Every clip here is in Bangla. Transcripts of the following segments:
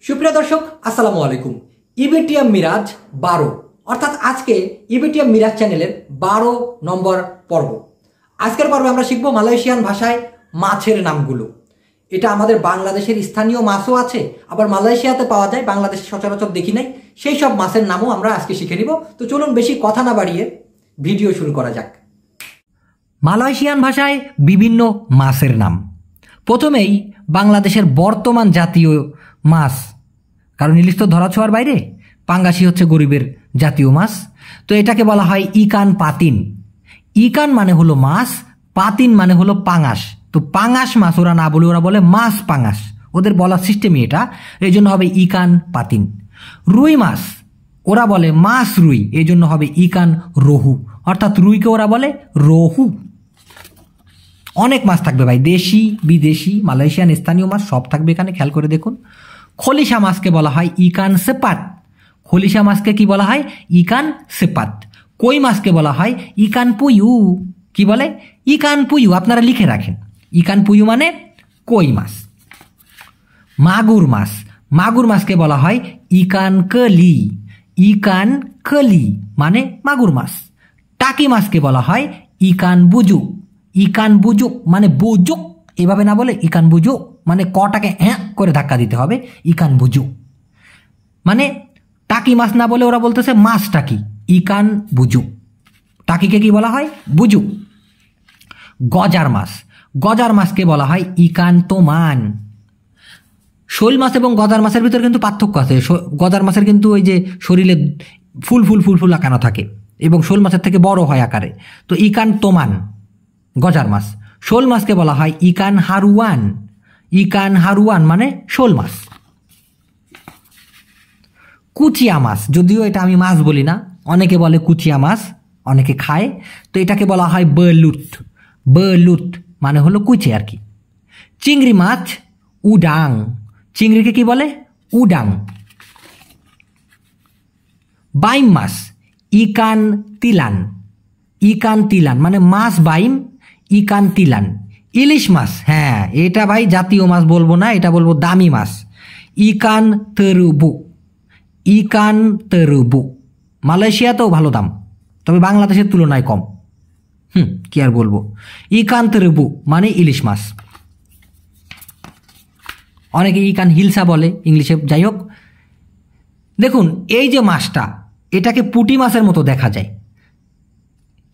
সুপ্রিয় দর্শক আসসালামু আলাইকুম। ইবিটিএম মিরাজ 12 অর্থাৎ আজকে ইবিটিএম মিরাজ চ্যানেলের 12 নম্বর পর্ব। আজকের পর্বে আমরা শিখব মালয়েশিয়ান ভাষায় মাছের নামগুলো। এটা আমাদের বাংলাদেশের স্থানীয় মাছও আছে, আবার মালয়েশিয়াতে পাওয়া যায়, বাংলাদেশে সচরাচর দেখি নাই, সেই সব মাছের নামও আমরা আজকে শিখে নিব। তো চলুন বেশি কথা না বাড়িয়ে ভিডিও শুরু করা যাক। মালয়েশিয়ান ভাষায় বিভিন্ন মাছের নাম। প্রথমেই বাংলাদেশের বর্তমান জাতীয় মাছ, কারণ ইলিশ তো ধরা ছোঁয়ার বাইরে, পাঙ্গাসি হচ্ছে গরিবের জাতীয় মাছ। তো এটাকে বলা হয় ইকান পাতিন। ইকান মানে হলো মাছ, পাতিন মানে হলো পাঙাশ। তো পাঙাশ মাছ ওরা না বলে ওরা বলে মাছ পাঙাশ, ওদের বলার সিস্টেমই এটা, এই জন্য হবে ইকান পাতিন। রুই মাছ ওরা বলে মাছ রুই, এই জন্য হবে ইকান রোহু, অর্থাৎ রুইকে ওরা বলে রোহু। অনেক মাছ থাকবে ভাই, দেশি বিদেশি মালয়েশিয়ান স্থানীয় মাছ সব থাকবে এখানে, খেয়াল করে দেখুন। খলিশা মাছকে বলা হয় ইকান সেপাত। খলিশা মাছকে কি বলা হয়? ইকান সেপাত। কই মাছকে বলা হয় ইকান পুয়ু। কি বলে? ইকান পুয়ু। আপনারা লিখে রাখেন, ইকান পুয়ু মানে কই মাছ। মাগুর মাছ, মাগুর মাছকে বলা হয় ইকান কলি। ইকান কলি মানে মাগুর মাছ। টাকি মাছকে বলা হয় ইকান বুজু। ইকান বুজুক মানে বুজুক, এভাবে না বলে ইকান বুজুক মানে কটাকে হ্যাঁ করে ধাক্কা দিতে হবে, ইকান বুজু। মানে টাকি মাছ না বলে ওরা বলতেছে মাছ টাকি, ইকান বুজু। টাকিকে কি বলা হয়? বুজু। গজার মাছ, গজার মাছকে বলা হয় ইকান তোমান। শোল মাছ এবং গজার মাছের ভিতরে কিন্তু পার্থক্য আছে। গজার মাছের কিন্তু ওই যে শরীরে ফুল ফুল ফুল ফুল আঁকানো থাকে এবং শোল মাছের থেকে বড় হয় আকারে। তো ইকান তোমান গজার মাছ। শোল মাছকে বলা হয় ইকান হারুয়ান। ইকান হারুয়ান মানে শোল মাছ। কুচিয়া মাছ, যদিও এটা আমি মাছ বলি না, অনেকে বলে কুচিয়া মাছ, অনেকে খায়। তো এটাকে বলা হয় বেলুত। বেলুত মানে হলো কুচি আর কি। চিংড়ি মাছ উডাং। চিংড়িকে কি বলে? উডাং। বাইম মাছ ইকান তিলান। ইকান তিলান মানে মাছ বাইম, ইকান তিলান। ইলিশ মাছ, হ্যাঁ এটা ভাই জাতীয় মাছ বলবো না, এটা বলবো দামি মাছ, ইকান তেরুবু। ইকান তেরুবু মালয়েশিয়াতেও ভালো দাম, তবে বাংলাদেশের তুলনায় কম। কি আর বলবো। ইকান তেরুবু মানে ইলিশ মাছ। অনেকে ইকান হিলসা বলে ইংলিশে, যাই হোক। দেখুন এই যে মাছটা, এটাকে পুঁটি মাছের মতো দেখা যায়,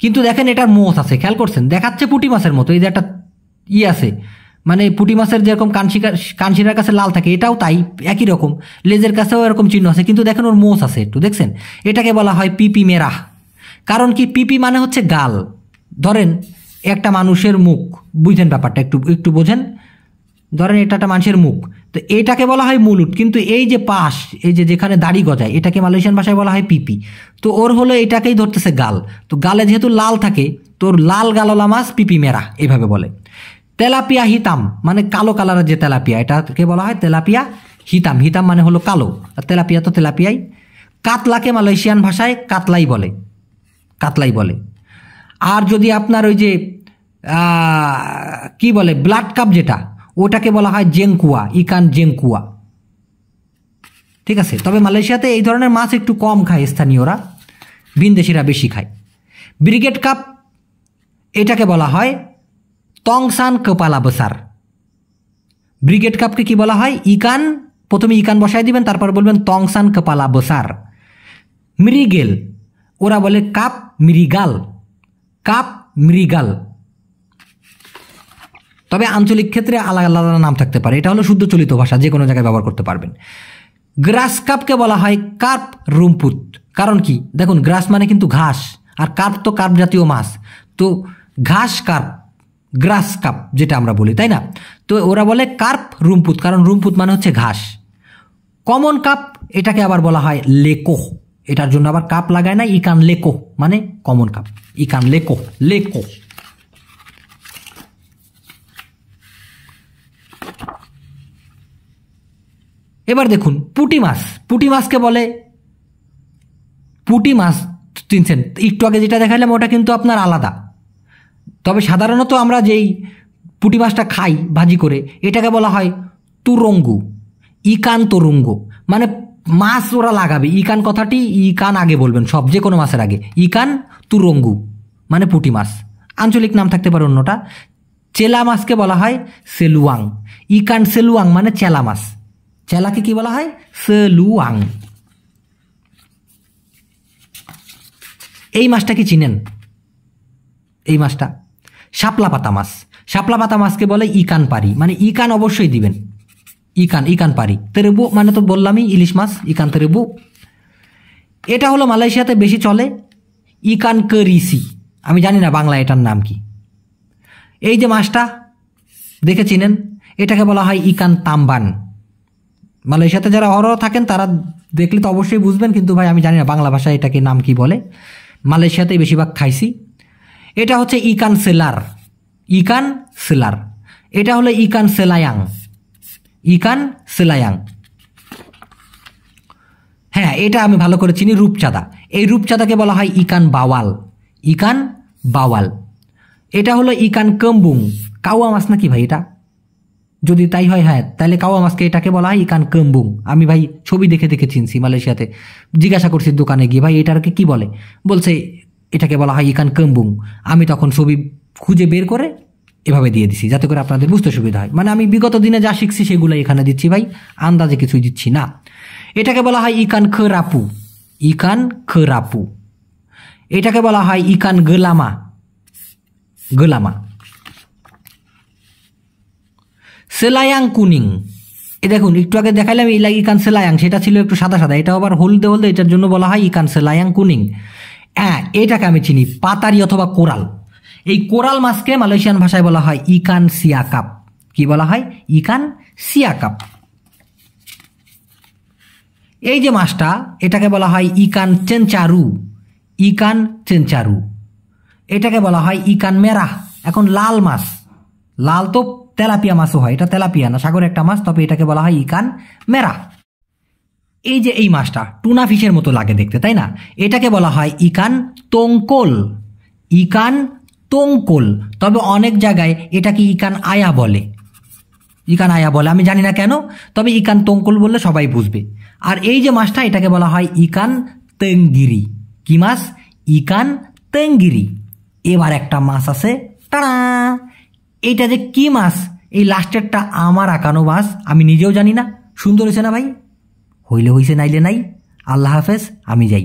কিন্তু দেখেন এটার মোষ আছে, খেয়াল করছেন? দেখাচ্ছে পুঁটি মাছের মতো, এই যে একটা আছে, মানে পুঁটি মাছের যেরকম কানশিরার কাছে লাল থাকে, এটাও তাই একই রকম, লেজের কাছেও এরকম চিহ্ন আছে, কিন্তু দেখেন ওর মোষ আছে একটু, দেখছেন? এটাকে বলা হয় পিপি মেরাহ। কারণ কি? পিপি মানে হচ্ছে গাল। ধরেন একটা মানুষের মুখ, বুঝেন ব্যাপারটা, একটু একটু বোঝেন। ধরেন এটা একটা মানুষের মুখ, তো এটাকে বলা হয় মুলুট, কিন্তু এই যে পাশ, এই যে যেখানে দাড়ি গজায়, এটাকে মালয়েশিয়ান ভাষায় বলা হয় পিপি। তো ওর হলো এটাকেই ধরতেছে গাল, তো গালে যেহেতু লাল থাকে, তোর লাল গাললা মাছ পিপি মেরা এইভাবে বলে। তেলাপিয়া হিতাম মানে কালো কালারের যে তেলাপিয়া, এটাকে বলা হয় তেলাপিয়া হিতাম। হিতাম মানে হলো কালো, আর তেলাপিয়া তো তেলাপিয়াই। কাতলাকে মালয়েশিয়ান ভাষায় কাতলাই বলে, কাতলাই বলে। আর যদি আপনার ওই যে কি বলে ব্লাড কাপ যেটা, ওটাকে বলা হয় জেংকুয়া, ইকান জেংকুয়া। ঠিক আছে, তবে মালয়েশিয়াতে এই ধরনের মাছ একটু কম খায় স্থানীয়রা, ভিনদেশিরা বেশি খায়। ব্রিগেড কাপ এটাকে বলা হয় তংসান কপালা বসার। ব্রিগেড কাপকে কি বলা হয়? ইকান, প্রথমে ইকান বসায় দিবেন, তারপর বলবেন তংসান কপালা বসার। মৃগেল ওরা বলে কাপ মৃগাল। কাপ মৃগাল। তবে আঞ্চলিক ক্ষেত্রে আলাদা আলাদা নাম থাকতে পারে, এটা হলো শুদ্ধ চলিত ভাষা, যে কোনো জায়গায় ব্যবহার করতে পারবেন। গ্রাস কাপকে বলা হয় কার্প রুমপুত। কারণ কি? দেখুন গ্রাস মানে কিন্তু ঘাস, আর কার্প তো কার্প জাতীয় মাছ, তো ঘাস কার্প, গ্রাস কাপ যেটা আমরা বলি, তাই না? তো ওরা বলে কার্প রুমপুত, কারণ রুমপুত মানে হচ্ছে ঘাস। কমন কাপ এটাকে আবার বলা হয় লেকো, এটার জন্য আবার কাপ লাগায় না, ইকান লেকো মানে কমন কাপ, ইকান লেকো, লেকো। এবার দেখুন পুঁটি মাছ। পুঁটি মাছকে বলে, পুঁটি মাছ চিনছেন? একটু আগে যেটা দেখাইলাম ওটা কিন্তু আপনার আলাদা, তবে সাধারণত আমরা যেই পুঁটি মাছটা খাই ভাজি করে, এটাকে বলা হয় তুরঙ্গু। ইকান তরুঙ্গ, মানে মাছ ওরা লাগাবে। ইকান কথাটি ইকান আগে বলবেন সব, যে কোনো মাছের আগে। ইকান তুরঙ্গু মানে পুঁটি মাছ, আঞ্চলিক নাম থাকতে পারে অন্যটা। চেলা মাছকে বলা হয় সেলুয়াং। ইকান সেলুয়াং মানে চেলা মাছ। চেলাকে কি বলা হয়? সেলুয়াং। এই মাছটা কি চিনেন? এই মাছটা শাপলা পাতা মাছ। শাপলা পাতা মাছকে বলে ইকান পারি, মানে ইকান অবশ্যই দিবেন। ইকান, ইকান পারি। তেরেবু মানে তো বললামই ইলিশ মাছ, ইকান তেরেবু। এটা হলো মালয়েশিয়াতে বেশি চলে। ইকান কেরিসি, আমি জানি না বাংলা এটার নাম কি। এই যে মাছটা দেখে চিনেন, এটাকে বলা হয় ইকান তাম্বান। মালয়েশিয়াতে যারা অহরহ থাকেন তারা দেখলে তো অবশ্যই বুঝবেন, কিন্তু ভাই আমি জানি না বাংলা ভাষায় এটাকে নাম কি বলে। মালয়েশিয়াতেই বেশিরভাগ খাইছি। এটা হচ্ছে ইকান সেলার। ইকান সেলার। এটা হলো ইকান সেলায়াং। ইকান সেলায়াং। হ্যাঁ, এটা আমি ভালো করে চিনি, রূপচাঁদা। এই রূপচাঁদাকে বলা হয় ইকান বাওয়াল। ইকান বাওয়াল। এটা হলো ইকান কম্বুং। কাওয়া মাছ নাকি ভাই এটা? যদি তাই হয়, হ্যাঁ, তাহলে কাওয়া মাছকে এটাকে বলা হয় ইকান কম্বুং। আমি ভাই ছবি দেখে দেখে চিনছি মালয়েশিয়াতে। জিজ্ঞাসা করছি দোকানে গিয়ে, ভাই এটাকে কি বলে? বলছে এটাকে বলা হয় ইকান কম্বুং। আমি তখন ছবি খুঁজে বের করে এভাবে দিয়ে দিছি, যাতে করে আপনাদের বুঝতে সুবিধা হয়। মানে আমি বিগত দিনে যা শিখছি সেগুলো এখানে দিচ্ছি ভাই, আন্দাজে কিছুই দিচ্ছি না। এটাকে বলা হয় ইকান খেরাপু। ইকান খেরাপু। এটাকে বলা হয় ইকান গলামা। গলামা। সেলায়াং কুনিং। এ দেখুন, একটু আগে দেখাইলাম ইকান সেলায়াং, সেটা ছিল একটু সাদা সাদা। এটা আবার হলদে হলদে, এটার জন্য বলা হয় ইকান সেলায়াং কুনিং। হ্যাঁ, এটাকে আমি চিনি, পাতারি অথবা কোরাল। এই কোরাল মাছকে মালয়েশিয়ান ভাষায় বলা হয় ইকান সিয়াকাপ। কি বলা হয়? ইকান সিয়াকাপ। এই যে মাছটা, এটাকে বলা হয় ইকান চেনচারু। ইকান চেনচারু। এটাকে বলা হয় ইকান মেরাহ। এখন লাল মাছ, লাল তো তেলাপিয়া মাছও হয়, এটা তেলাপিয়া না, সাগরের একটা মাছ, তবে এটাকে বলা হয় ইকান মেরাহ। এই যে এই মাছটা টুনা ফিশের মতো লাগে দেখতে, তাই না? এটাকে বলা হয় ইকান তোংকোল। ইকান তোংকোল। তবে অনেক জায়গায় এটাকে ইকান আয়া বলে। ইকান আয়া বলে, আমি জানি না কেন, তবে ইকান তোংকোল বললে সবাই বুঝবে। আর এই যে মাছটা, এটাকে বলা হয় ইকান তেঙ্গিরি। কি মাছ? ইকান তেঙ্গিরি। এবার একটা মাছ আছে, টাড়া! এইটা যে কি মাছ? এই লাস্টেরটা আমার আঁকানো মাছ, আমি নিজেও জানি না। সুন্দর হয়েছে না ভাই? হইলে হইছে, নাইলে নাই। আল্লাহ হাফেজ, আমি যাই।